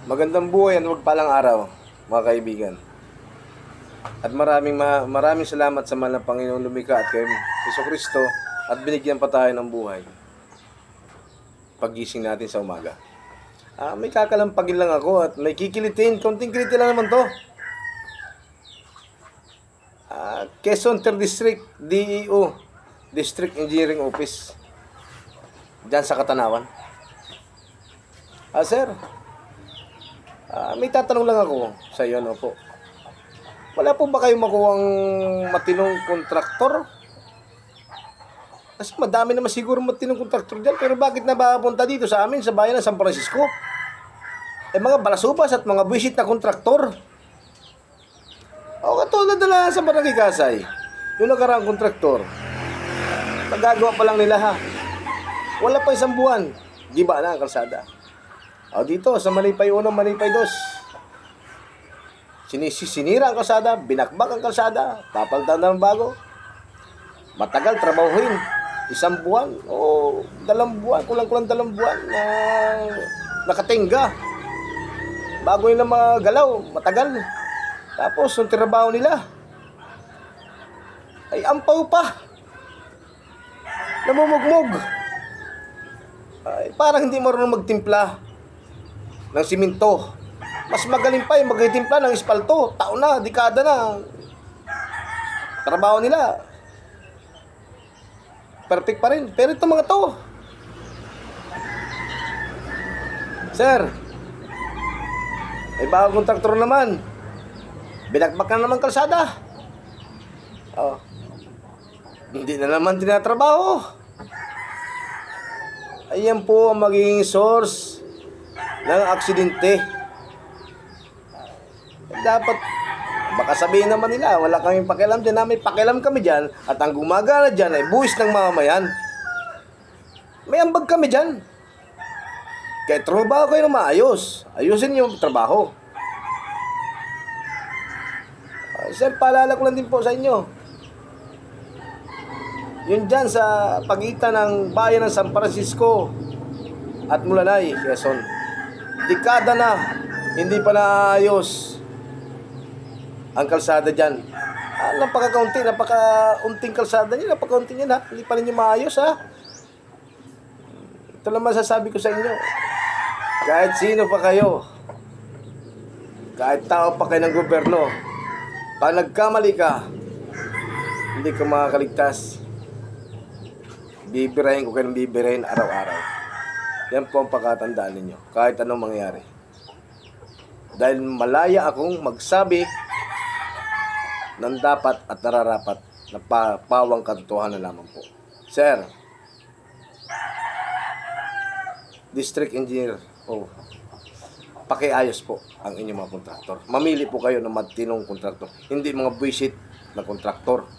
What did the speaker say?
Magandang buhay at magpalang araw, mga kaibigan. At maraming salamat sa mahal na Panginoong lumikha at kay Jesucristo at binigyan pa tayo ng buhay. Paggising natin sa umaga. May kakalampagin lang ako at may kikilitin. Konting kiliti lang naman to. Quezon Third District, DEO, District Engineering Office. Diyan sa Katanawan. Sir, may tatanong lang ako sa iyo, ano po. Wala po ba kayong makuhang matinong kontraktor? Kasi madami naman siguro matinong kontraktor dyan. Pero bakit napapunta dito sa amin, sa bayan ng San Francisco? Mga balasubas at mga buwisit na kontraktor. O katulad na lang sa Barangay Kasay. Yung nakaraang kontraktor. Nagagawa pa lang nila ha. Wala pa isang buwan. Giba na ang kalsada. Dito sa Manipay 1, Manipay 2. Sinira ang kalsada, binakbak ang kalsada, papalitan ng bago. Matagal trabahuin. Isang buwan o 2 buwan, kulang-kulang 2 buwan na nakatingga. Bago nila magalaw, matagal. Tapos yung trabaho nila ay ampaw pa. Namumugmog. Parang hindi marunong magtimpla ng siminto. Mas magaling pa yung magtimpla ng espalto. Taon na, dekada na. Trabaho nila perfect pa rin. Pero itong mga to, sir, bagong kontraktor naman. Binakbak na naman kalsada. Hindi na naman tinatrabaho. Ayan po ang magiging source ng aksidente. Dapat, baka sabihin naman nila, wala kaming pakialam dyan. May pakialam kami dyan. At ang gumagana dyan ay buwis ng mamamayan. May ambag kami dyan. Kaya trabaho kayo na maayos. Ayusin niyo yung trabaho. Sir, paalala ko lang din po sa inyo. Yun dyan sa pagitan ng bayan ng San Francisco at Mulanay, Quezon. Dekada na, hindi pa naayos ang kalsada dyan. Napakaunting kalsada niya, napakaunting yan ha. Hindi pa rin yung maayos ha. Ito lang masasabi ko sa inyo. Kahit sino pa kayo, kahit tao pa kayo ng gobyerno, pag nagkamali ka, hindi ka makakaligtas. Bibirahin ko kayo ng bibirahin araw-araw. Yan po ang pagkatandaan ninyo, kahit anong mangyari. Dahil malaya akong magsabi ng dapat at nararapat na pawang katotohanan lamang po. Sir, District Engineer, pakiayos po ang inyong mga kontraktor. Mamili po kayo ng matinong kontraktor, hindi mga buwisit na kontraktor.